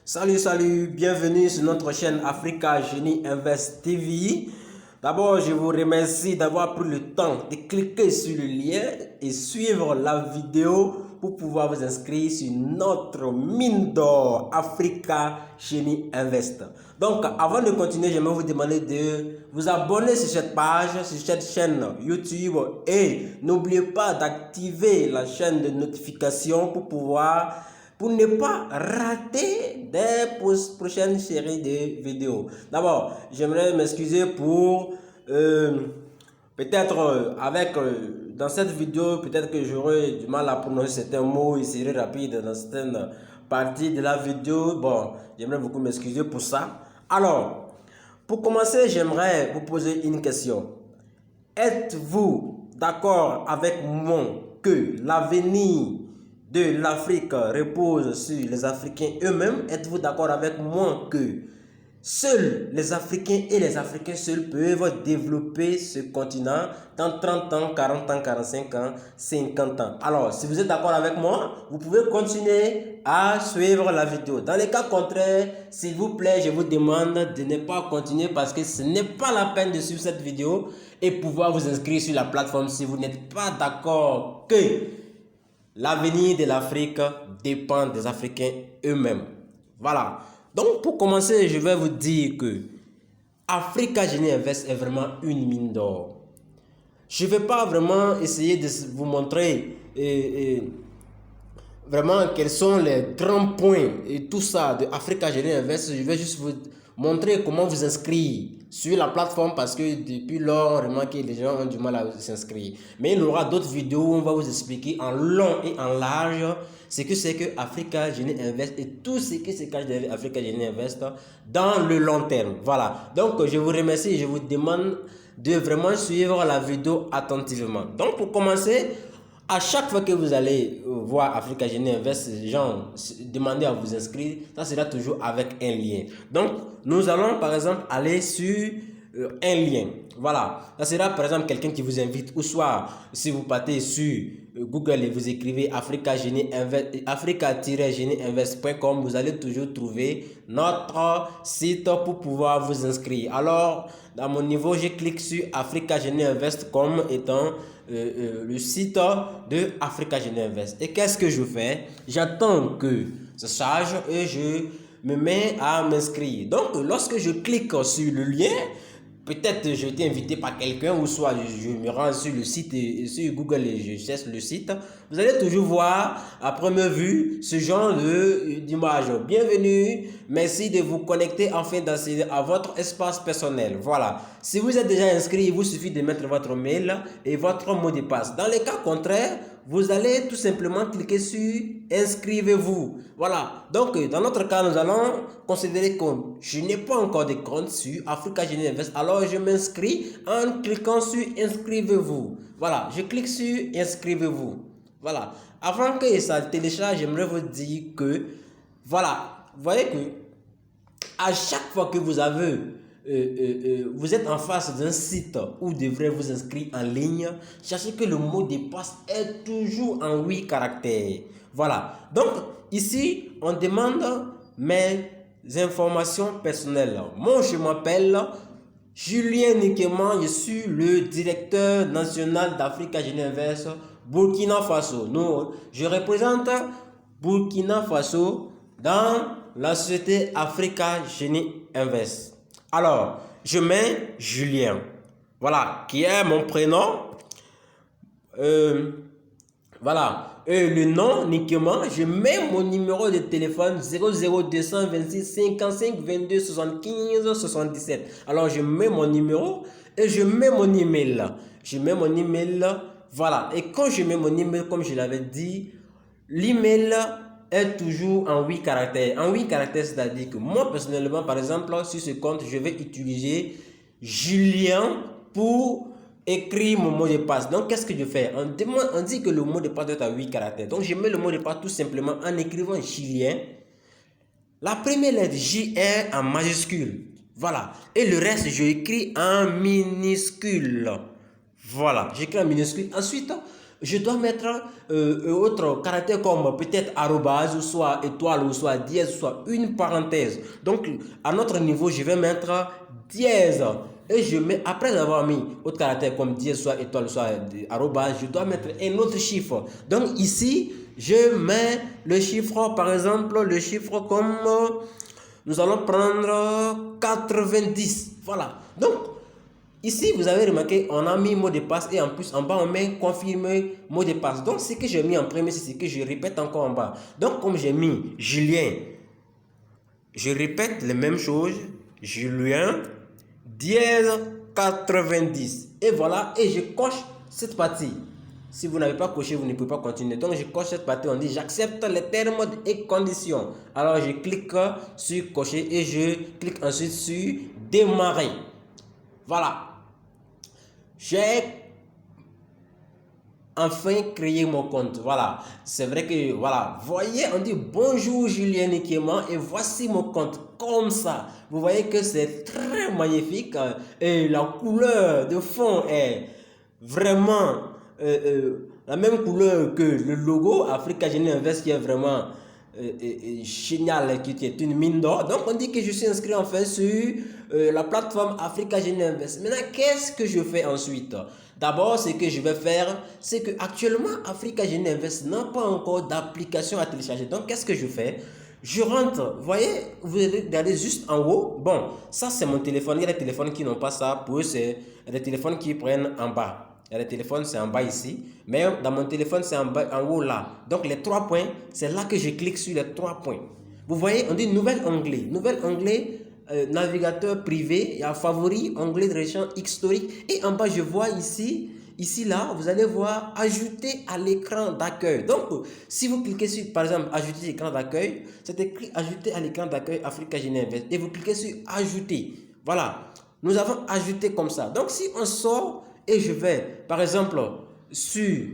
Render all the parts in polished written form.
Salut, bienvenue sur notre chaîne Africa Génie Invest TV. D'abord, je vous remercie d'avoir pris le temps de cliquer sur le lien et suivre la vidéo pour pouvoir vous inscrire sur notre mine d'or Africa Génie Invest. Donc, avant de continuer, j'aimerais vous demander de vous abonner sur cette page, sur cette chaîne YouTube et n'oubliez pas d'activer la chaîne de notification pour ne pas rater des prochaines séries de vidéos. D'abord, j'aimerais m'excuser pour peut-être dans cette vidéo, peut-être que j'aurai du mal à prononcer certains mots, il serait rapide dans certaines parties de la vidéo. Bon, j'aimerais beaucoup m'excuser pour ça. Alors, pour commencer, j'aimerais vous poser une question. Êtes-vous d'accord avec moi que l'avenir de l'Afrique repose sur les Africains eux-mêmes? Êtes-vous d'accord avec moi que seuls les Africains et les Africains seuls peuvent développer ce continent dans 30 ans, 40 ans, 45 ans, 50 ans? Alors, si vous êtes d'accord avec moi, vous pouvez continuer à suivre la vidéo. Dans les cas contraires, s'il vous plaît, je vous demande de ne pas continuer parce que ce n'est pas la peine de suivre cette vidéo et pouvoir vous inscrire sur la plateforme si vous n'êtes pas d'accord que l'avenir de l'Afrique dépend des Africains eux-mêmes. Voilà. Donc, pour commencer, je vais vous dire que Africa Génie Invest est vraiment une mine d'or. Je ne vais pas vraiment essayer de vous montrer vraiment quels sont les grands points et tout ça de Africa Génie Invest. Je vais juste vous montrer comment vous inscrire sur la plateforme parce que depuis lors, on remarque que les gens ont du mal à s'inscrire. Mais il y aura d'autres vidéos où on va vous expliquer en long et en large ce que c'est que Africa Génie Invest et tout ce qui se cache derrière Africa Génie Invest dans le long terme. Voilà. Donc, je vous remercie et je vous demande de vraiment suivre la vidéo attentivement. Donc, pour commencer, à chaque fois que vous allez voir Africa Génie Invest, gens demander à vous inscrire, ça sera toujours avec un lien. Donc, nous allons par exemple aller sur un lien. Voilà, ça sera par exemple quelqu'un qui vous invite, ou soit si vous partez sur Google et vous écrivez Africa-Génie-Invest.com, vous allez toujours trouver notre site pour pouvoir vous inscrire. Alors, dans mon niveau, je clique sur Africa Génie Invest comme étant le site de Africa Génie Invest. Et qu'est-ce que je fais? J'attends que ça charge et je me mets à m'inscrire. Donc, lorsque je clique sur le lien, peut-être j'ai été invité par quelqu'un ou soit je me rends sur le site et sur Google et je cherche le site. Vous allez toujours voir à première vue ce genre d'image. Bienvenue, merci de vous connecter enfin à votre espace personnel. Voilà. Si vous êtes déjà inscrit, il vous suffit de mettre votre mail et votre mot de passe. Dans les cas contraires, vous allez tout simplement cliquer sur inscrivez-vous. Voilà. Donc, dans notre cas, nous allons considérer que je n'ai pas encore de compte sur Africa Génie Invest. Alors, je m'inscris en cliquant sur inscrivez-vous. Voilà. Je clique sur inscrivez-vous. Voilà. Avant que ça télécharge, j'aimerais vous dire que, voilà, vous voyez que à chaque fois que vous avez vous êtes en face d'un site où vous devrez vous inscrire en ligne, sachez que le mot de passe est toujours en 8 caractères. Voilà. Donc, ici, on demande mes informations personnelles. Moi, je m'appelle Julien Nikeman, je suis le directeur national d'Africa Génie Invest Burkina Faso. Je représente Burkina Faso dans la société Africa Génie Invest. Alors, je mets Julien, voilà, qui est mon prénom. Voilà, et le nom uniquement, je mets mon numéro de téléphone 00226 55 22 75 77. Alors, je mets mon numéro et je mets mon email. Je mets mon email, voilà. Et quand je mets mon email, comme je l'avais dit, l'email est toujours en 8 caractères. En 8 caractères, c'est-à-dire que moi, personnellement, par exemple, sur ce compte, je vais utiliser Julien pour écrire mon mot de passe. Donc, qu'est-ce que je fais? On dit que le mot de passe doit être à 8 caractères. Donc, je mets le mot de passe tout simplement en écrivant Julien. La première lettre J est en majuscule. Voilà. Et le reste, je écris en minuscule. Voilà. J'écris en minuscule. Ensuite, je dois mettre autre caractère comme peut-être arrobase, ou soit étoile, ou soit dièse, ou soit une parenthèse. Donc, à notre niveau, je vais mettre dièse. Et je mets, après avoir mis autre caractère comme dièse, soit étoile, soit arrobase, je dois mettre un autre chiffre. Donc, ici, je mets le chiffre, par exemple, le chiffre comme, nous allons prendre 90. Voilà. Donc, ici, vous avez remarqué, on a mis mot de passe et en plus, en bas, on met confirmer mot de passe. Donc, ce que j'ai mis en premier, c'est ce que je répète encore en bas. Donc, comme j'ai mis Julien, je répète les mêmes choses. Julien, dièse 90. Et voilà, et je coche cette partie. Si vous n'avez pas coché, vous ne pouvez pas continuer. Donc, je coche cette partie. On dit j'accepte les termes et conditions. Alors, je clique sur cocher et je clique ensuite sur démarrer. Voilà. J'ai enfin créé mon compte. Voilà. C'est vrai que, voilà. Voyez, on dit bonjour Julien Nikema et voici mon compte. Comme ça. Vous voyez que c'est très magnifique. Et la couleur de fond est vraiment la même couleur que le logo Africa Genie Invest qui est vraiment génial, qui est une mine d'or. Donc on dit que je suis inscrit en fait sur la plateforme Africa Genie Invest. Maintenant, qu'est-ce que je fais ensuite? D'abord, ce que je vais faire, c'est que actuellement Africa Genie Invest n'a pas encore d'application à télécharger. Donc qu'est-ce que je fais? Je rentre, vous voyez, vous regardez juste en haut. Bon, ça c'est mon téléphone. Il y a des téléphones qui n'ont pas ça. Pour eux, c'est des téléphones qui prennent en bas. Il y a des téléphones, c'est en bas ici. Mais dans mon téléphone, c'est en haut là. Donc les 3 points, c'est là que je clique sur les 3 points. Vous voyez, on dit nouvel onglet. Nouvel onglet, navigateur privé. Il y a favori, onglet de recherche historique. Et en bas, je vois ici. Ici, là, vous allez voir ajouter à l'écran d'accueil. Donc, si vous cliquez sur, par exemple, ajouter à l'écran d'accueil, c'est écrit ajouter à l'écran d'accueil Africa Genie Invest. Et vous cliquez sur ajouter. Voilà. Nous avons ajouté comme ça. Donc, si on sort et je vais, par exemple, sur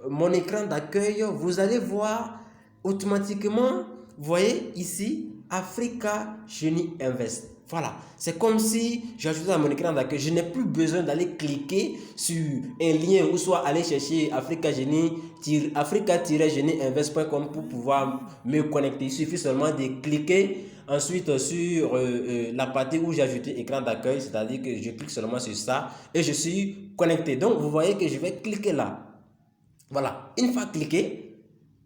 mon écran d'accueil, vous allez voir automatiquement, vous voyez ici, Africa Genie Invest. Voilà, c'est comme si j'ajoutais à mon écran d'accueil. Je n'ai plus besoin d'aller cliquer sur un lien ou soit aller chercher africa-genie-invest.com pour pouvoir me connecter. Il suffit seulement de cliquer ensuite sur la partie où j'ai ajouté écran d'accueil, c'est-à-dire que je clique seulement sur ça et je suis connecté. Donc, vous voyez que je vais cliquer là. Voilà, une fois cliqué,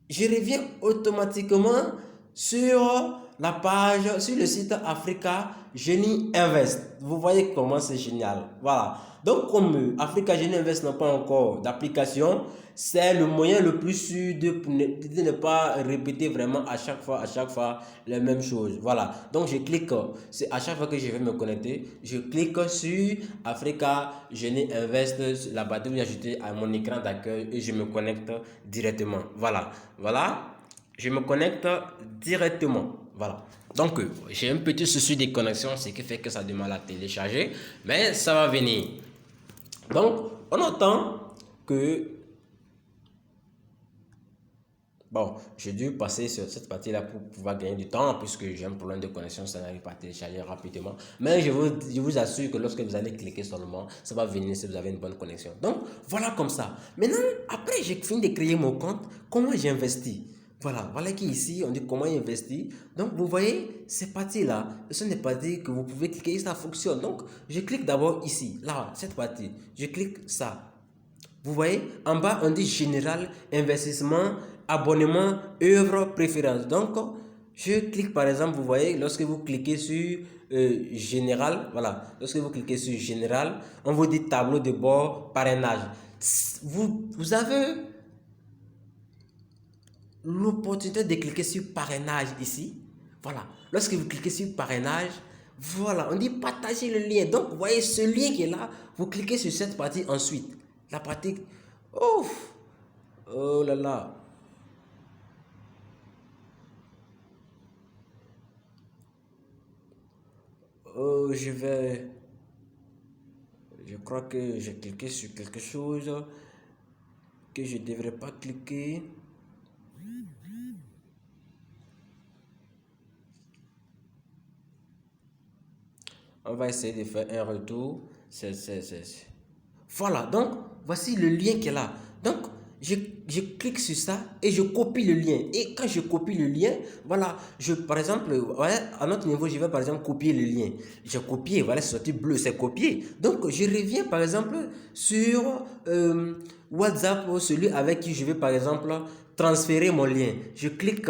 je reviens automatiquement sur la page, sur le site Africa Genie Invest. Vous voyez comment c'est génial. Voilà. Donc, comme Africa Genie Invest n'a pas encore d'application, c'est le moyen le plus sûr de ne pas répéter vraiment à chaque fois les mêmes choses. Voilà. Donc, je clique, c'est à chaque fois que je vais me connecter, je clique sur Africa Genie Invest, la partie où j'ai ajouté à mon écran d'accueil et je me connecte directement. Voilà. Voilà. Je me connecte directement. Voilà. Donc, j'ai un petit souci de connexion, ce qui fait que ça demande à télécharger, mais ça va venir. Donc, on attend que... Bon, j'ai dû passer sur cette partie-là pour pouvoir gagner du temps, puisque j'ai un problème de connexion, ça n'arrive pas à télécharger rapidement. Mais je vous assure que lorsque vous allez cliquer seulement, ça va venir si vous avez une bonne connexion. Donc, voilà comme ça. Maintenant, après j'ai fini de créer mon compte, comment j'ai investi? Voilà, voilà qui ici, on dit comment investir. Donc, vous voyez, ces parties-là, ce sont des parties que vous pouvez cliquer et ça fonctionne. Donc, je clique d'abord ici, là, cette partie. Je clique ça. Vous voyez, en bas, on dit général, investissement, abonnement, œuvre, préférence. Donc, je clique par exemple, vous voyez, lorsque vous cliquez sur général, voilà, lorsque vous cliquez sur général, on vous dit tableau de bord, parrainage. Vous avez l'opportunité de cliquer sur parrainage ici. Voilà, lorsque vous cliquez sur parrainage, voilà, on dit partager le lien. Donc, vous voyez ce lien qui est là, vous cliquez sur cette partie ensuite. La partie... Ouf! Oh là là! Oh, je vais... Je crois que j'ai cliqué sur quelque chose que je ne devrais pas cliquer. On va essayer de faire un retour. Voilà, donc voici le lien qui est là. Donc, je clique sur ça et je copie le lien. Et quand je copie le lien, voilà, par exemple, ouais, à notre niveau, je vais par exemple copier le lien. J'ai copié, voilà, c'est sorti bleu, c'est copié. Donc, je reviens par exemple sur WhatsApp, celui avec qui je vais par exemple transférer mon lien. Je clique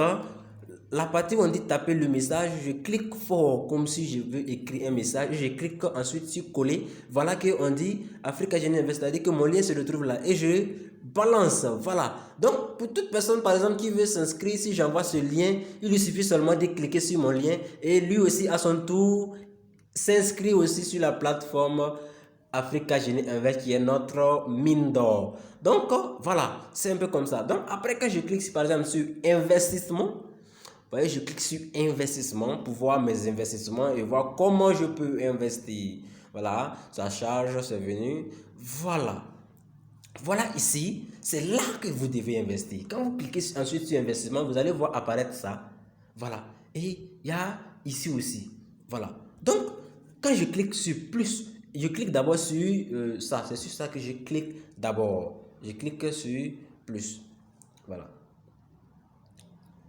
la partie où on dit taper le message, je clique fort comme si je veux écrire un message, je clique ensuite sur coller. Voilà qu'on dit Africa Genie Invest, c'est-à-dire que mon lien se retrouve là et je balance. Voilà. Donc, pour toute personne par exemple qui veut s'inscrire, si j'envoie ce lien, il lui suffit seulement de cliquer sur mon lien et lui aussi à son tour s'inscrit aussi sur la plateforme Africa Genie Invest qui est notre mine d'or. Donc, voilà, c'est un peu comme ça. Donc, après quand je clique par exemple sur investissement, vous voyez, je clique sur investissement pour voir mes investissements et voir comment je peux investir. Voilà, ça charge, c'est venu. Voilà. Voilà ici, c'est là que vous devez investir. Quand vous cliquez ensuite sur investissement, vous allez voir apparaître ça. Voilà. Et il y a ici aussi. Voilà. Donc, quand je clique sur plus, je clique d'abord sur ça. C'est sur ça que je clique d'abord. Je clique sur plus. Voilà.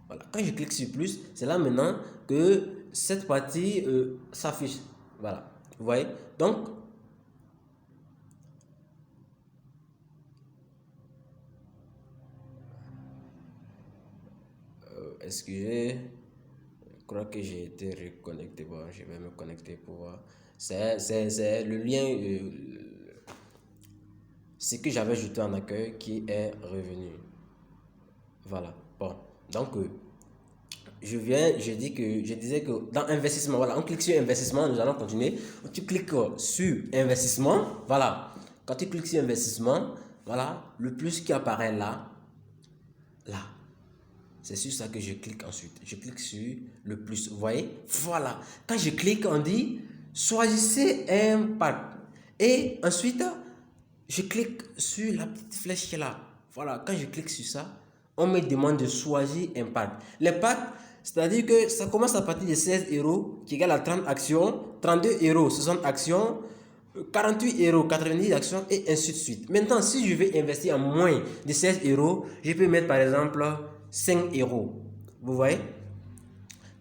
Voilà. Quand je clique sur plus, c'est là maintenant que cette partie s'affiche. Voilà. Vous voyez? Donc, excusez, je crois que j'ai été reconnecté. Bon, je vais me connecter pour voir. C'est le lien, ce que j'avais jeté en accueil qui est revenu. Voilà. Bon. Donc, je disais que dans investissement, voilà, on clique sur investissement, nous allons continuer. Tu cliques sur investissement, voilà. Quand tu cliques sur investissement, voilà, le plus qui apparaît là, là. C'est sur ça que je clique ensuite. Je clique sur le plus, vous voyez? Voilà. Quand je clique, on dit, choisissez un pack. Et ensuite, je clique sur la petite flèche là. Voilà, quand je clique sur ça, on me demande de choisir un pack. Les packs, c'est-à-dire que ça commence à partir de 16 euros qui égale à 30 actions, 32 euros, 60 actions, 48 euros, 90 actions et ainsi de suite. Maintenant, si je veux investir en moins de 16 euros, je peux mettre par exemple 5 euros. Vous voyez?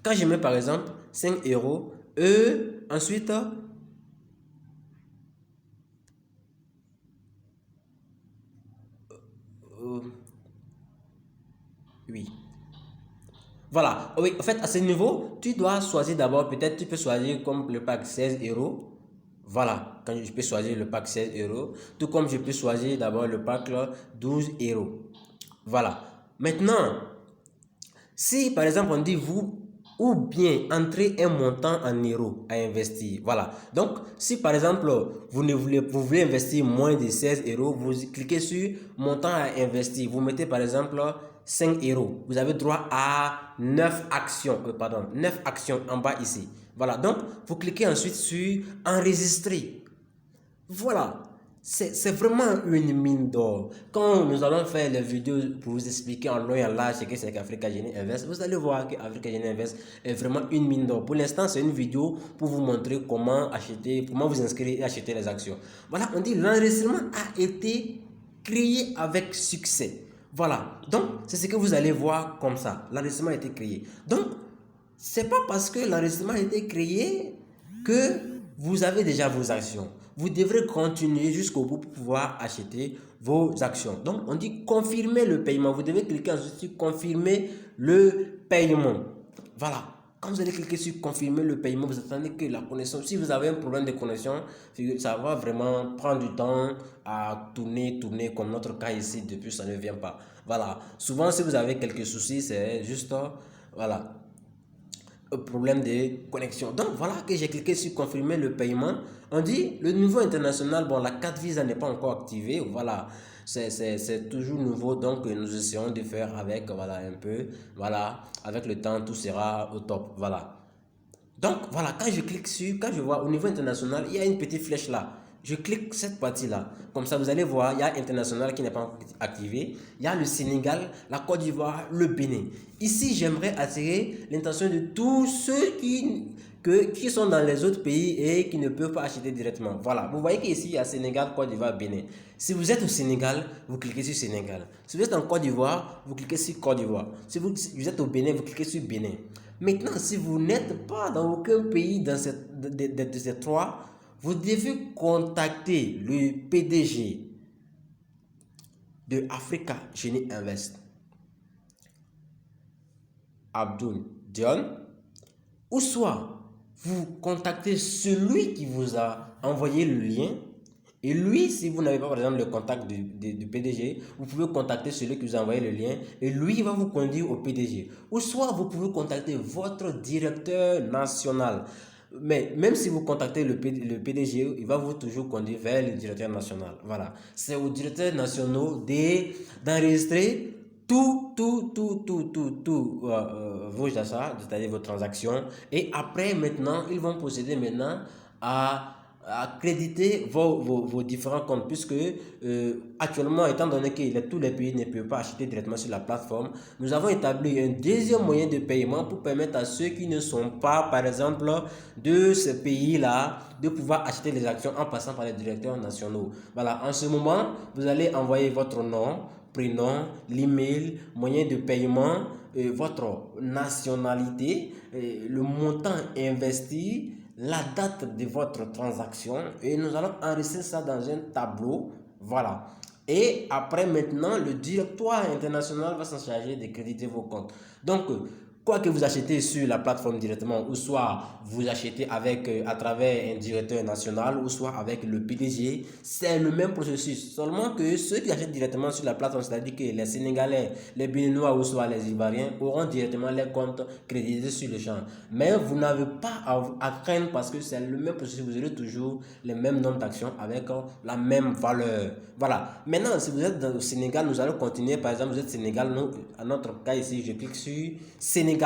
Quand je mets par exemple 5 euros, ensuite, oui. Voilà. Oui, en fait, à ce niveau, tu dois choisir d'abord, peut-être tu peux choisir comme le pack 16 euros. Voilà, quand je peux choisir le pack 16 euros, tout comme je peux choisir d'abord le pack 12 euros. Voilà. Maintenant, si par exemple on dit vous ou bien entrer un montant en euros à investir. Voilà. Donc, si par exemple vous voulez investir moins de 16 euros, vous cliquez sur montant à investir. Vous mettez par exemple 5 euros. Vous avez droit à 9 actions. Pardon, 9 actions en bas ici. Voilà. Donc, vous cliquez ensuite sur enregistrer. Voilà. C'est vraiment une mine d'or. Quand nous allons faire les vidéos pour vous expliquer en long et en large ce que c'est qu'Africa Genie Invest, vous allez voir qu'Africa Genie Invest est vraiment une mine d'or. Pour l'instant, c'est une vidéo pour vous montrer comment acheter, comment vous inscrire et acheter les actions. Voilà, on dit l'enregistrement a été créé avec succès. Voilà, donc c'est ce que vous allez voir comme ça. L'enregistrement a été créé. Donc, c'est pas parce que l'enregistrement a été créé que vous avez déjà vos actions. Vous devrez continuer jusqu'au bout pour pouvoir acheter vos actions. Donc, on dit confirmer le paiement. Vous devez cliquer ensuite sur confirmer le paiement. Voilà. Quand vous allez cliquer sur confirmer le paiement, vous attendez que la connexion, si vous avez un problème de connexion, ça va vraiment prendre du temps à tourner comme notre cas ici, depuis ça ne vient pas. Voilà. Souvent, si vous avez quelques soucis, c'est juste, voilà, problème de connexion. Donc voilà que j'ai cliqué sur confirmer le paiement. On dit le niveau international, bon, la carte Visa n'est pas encore activée. Voilà, c'est toujours nouveau, donc nous essayons de faire avec, voilà, un peu. Voilà, avec le temps, tout sera au top. Voilà. Donc voilà, quand je clique sur, quand je vois au niveau international, il y a une petite flèche là. je clique cette partie-là. Comme ça, vous allez voir, il y a international qui n'est pas encore activé. Il y a le Sénégal, la Côte d'Ivoire, le Bénin. Ici, j'aimerais attirer l'intention de tous ceux qui sont dans les autres pays et qui ne peuvent pas acheter directement. Voilà, vous voyez qu'ici, il y a Sénégal, Côte d'Ivoire, Bénin. Si vous êtes au Sénégal, vous cliquez sur Sénégal. Si vous êtes en Côte d'Ivoire, vous cliquez sur Côte d'Ivoire. Si vous êtes au Bénin, vous cliquez sur Bénin. Maintenant, si vous n'êtes pas dans aucun pays de ces trois, vous devez contacter le PDG de Africa Genie Invest, Abdoul Dion, ou soit vous contactez celui qui vous a envoyé le lien. Et lui, si vous n'avez pas par exemple le contact du PDG, vous pouvez contacter celui qui vous a envoyé le lien et lui va vous conduire au PDG. Ou soit vous pouvez contacter votre directeur national. Mais même si vous contactez le PDG, il va vous toujours conduire vers le directeur national. Voilà. C'est au directeur national d'enregistrer tout vos achats, c'est-à-dire vos transactions. Et après, maintenant, ils vont procéder maintenant à créditer vos différents comptes, puisque actuellement, étant donné que tous les pays ne peuvent pas acheter directement sur la plateforme, nous avons établi un deuxième moyen de paiement pour permettre à ceux qui ne sont pas, par exemple, de ce pays-là, de pouvoir acheter les actions en passant par les directeurs nationaux. Voilà, en ce moment, vous allez envoyer votre nom, prénom, l'email, moyen de paiement, votre nationalité, le montant investi, la date de votre transaction et nous allons enregistrer ça dans un tableau. Voilà. Et après maintenant, le directoire international va s'en charger de créditer vos comptes. Donc, quoi que vous achetez sur la plateforme directement, ou soit vous achetez à travers un directeur national, ou soit avec le PDG, c'est le même processus. Seulement que ceux qui achètent directement sur la plateforme, c'est-à-dire que les Sénégalais, les Béninois ou soit les Ivoiriens, auront directement les comptes crédités sur le champ. Mais vous n'avez pas à craindre parce que c'est le même processus. Vous aurez toujours les mêmes nombres d'actions avec la même valeur. Voilà. Maintenant, si vous êtes au Sénégal, nous allons continuer. Par exemple, vous êtes Sénégal, nous, à notre cas ici, je clique sur Sénégal.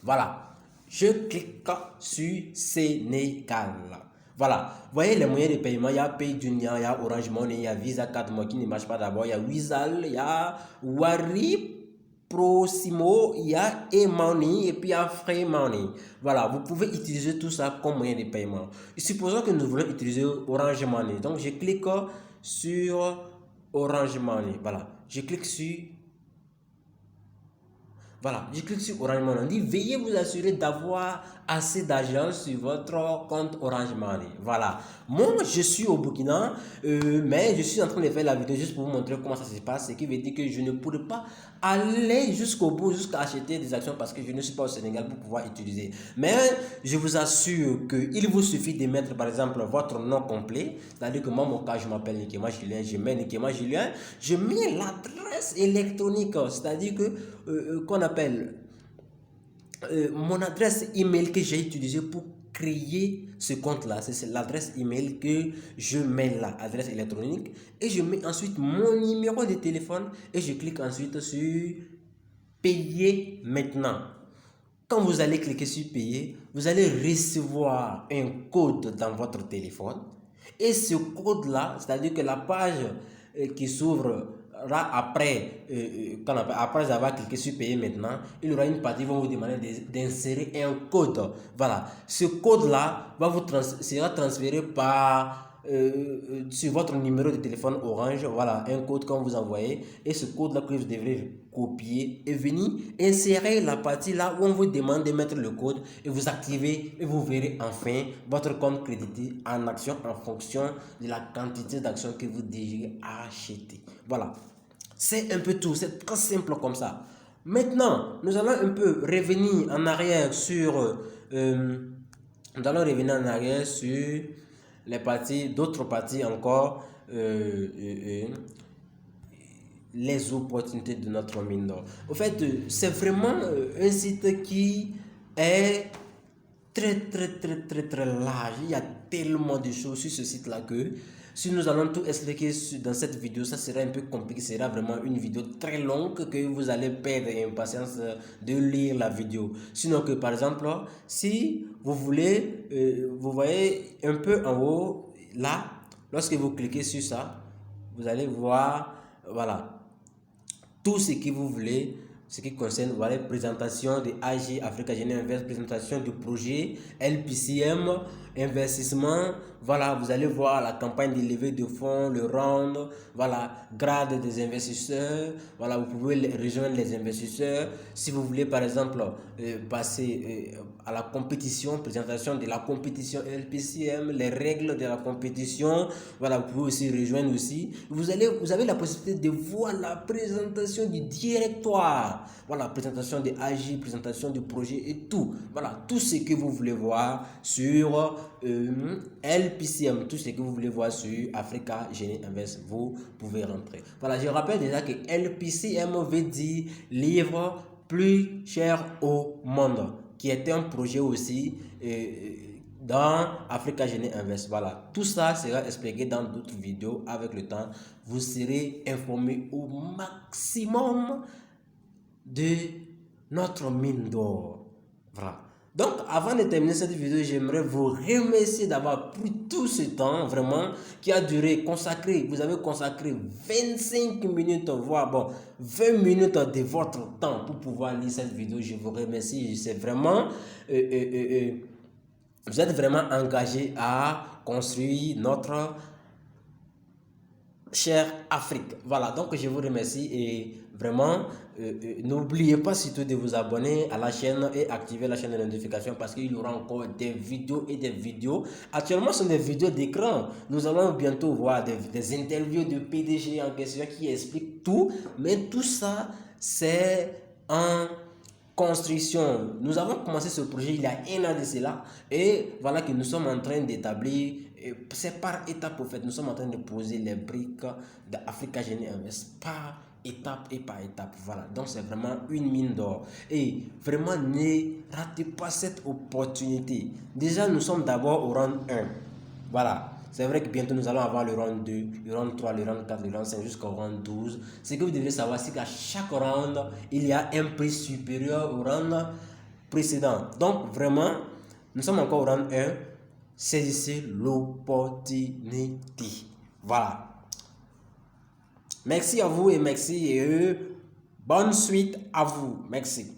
Voilà, je clique sur Sénégal. Voilà, vous voyez les moyens de paiement, il y a PayJunior, il y a Orange Money, il y a Visa 4 mois qui ne marche pas d'abord, il y a Wizall, il y a Wari Prosimo, il y a e-money et puis il y a Free Money. Voilà, vous pouvez utiliser tout ça comme moyen de paiement. Supposons que nous voulons utiliser Orange Money. Donc, je clique sur Orange Money. Voilà, je clique sur... Voilà, je clique sur Orange Money. On dit veuillez vous assurer d'avoir assez d'argent sur votre compte Orange Money. Voilà. Moi, je suis au Burkina, mais je suis en train de faire la vidéo juste pour vous montrer comment ça se passe. Ce qui veut dire que je ne pourrais pas aller jusqu'au bout, jusqu'à acheter des actions parce que je ne suis pas au Sénégal pour pouvoir utiliser. Mais je vous assure qu'il vous suffit de mettre par exemple votre nom complet. C'est-à-dire que moi, mon cas, je m'appelle Nikema Julien. Je mets Nikema Julien. Je mets l'adresse électronique. C'est-à-dire que qu'on appelle mon adresse email que j'ai utilisée pour créer ce compte là, c'est l'adresse email que je mets là, adresse électronique, et je mets ensuite mon numéro de téléphone et je clique ensuite sur payer maintenant. Quand vous allez cliquer sur payer, vous allez recevoir un code dans votre téléphone et ce code là, c'est à dire que la page qui s'ouvre après, après avoir cliqué sur payer maintenant, il y aura une partie qui va vous demander d'insérer un code. Voilà, ce code-là sera transféré sur votre numéro de téléphone Orange. Voilà, un code qu'on vous envoyez. Et ce code-là que vous devrez copier et venir insérer la partie là où on vous demande de mettre le code et vous activez et vous verrez enfin votre compte crédité en action en fonction de la quantité d'actions que vous désirez acheter. Voilà, c'est un peu tout, c'est très simple comme ça. Maintenant, nous allons un peu revenir en arrière sur les parties, d'autres parties encore, les opportunités de notre mine d'or. En fait, c'est vraiment un site qui est très large. Il y a tellement de choses sur ce site-là que si nous allons tout expliquer dans cette vidéo, ça sera un peu compliqué. Ce sera vraiment une vidéo très longue que vous allez perdre impatience de lire la vidéo. Sinon que par exemple, si vous voulez, vous voyez un peu en haut, là, lorsque vous cliquez sur ça, vous allez voir, voilà, tout ce que vous voulez, ce qui concerne, voilà, présentation de AG Africa Génie Invest, présentation du projet LPCM, investissement, voilà, vous allez voir la campagne de levée de fonds, le round, voilà, grade des investisseurs, voilà, vous pouvez rejoindre les investisseurs. Si vous voulez par exemple passer à la compétition, présentation de la compétition LPCM, les règles de la compétition, voilà, vous pouvez aussi rejoindre aussi. Vous avez la possibilité de voir la présentation du directoire, voilà, présentation des AG, présentation du projet et tout, voilà, tout ce que vous voulez voir sur LPCM, tout ce que vous voulez voir sur Africa Génie Invest, vous pouvez rentrer. Voilà, je rappelle déjà que LPCM veut dire livre plus cher au monde, qui est un projet aussi dans Africa Génie Invest. Voilà, tout ça sera expliqué dans d'autres vidéos. Avec le temps, vous serez informé au maximum de notre mine d'or. Voilà. Donc, avant de terminer cette vidéo, j'aimerais vous remercier d'avoir pris tout ce temps, vraiment, qui a duré, consacré, vous avez consacré 25 minutes, voire bon, 20 minutes de votre temps pour pouvoir lire cette vidéo. Je vous remercie. C'est vraiment, vous êtes vraiment engagé à construire notre chère Afrique. Voilà, donc je vous remercie et vraiment, n'oubliez pas surtout de vous abonner à la chaîne et activer la chaîne de notification parce qu'il y aura encore des vidéos et des vidéos. Actuellement, ce sont des vidéos d'écran. Nous allons bientôt voir des interviews de PDG en question qui expliquent tout, mais tout ça, c'est en construction. Nous avons commencé ce projet il y a un an de cela et voilà que nous sommes en train d'établir, c'est par étape au fait, nous sommes en train de poser les briques d'Africa Génie Invest par étape et par étape. Voilà, donc c'est vraiment une mine d'or et vraiment ne ratez pas cette opportunité. Déjà, nous sommes d'abord au round 1. Voilà. C'est vrai que bientôt nous allons avoir le round 2, le round 3, le round 4, le round 5 jusqu'au round 12. Ce que vous devez savoir, c'est qu'à chaque round, il y a un prix supérieur au round précédent. Donc vraiment, nous sommes encore au round 1. Saisissez l'opportunité. Voilà. Merci à vous et merci et bonne suite à vous. Merci.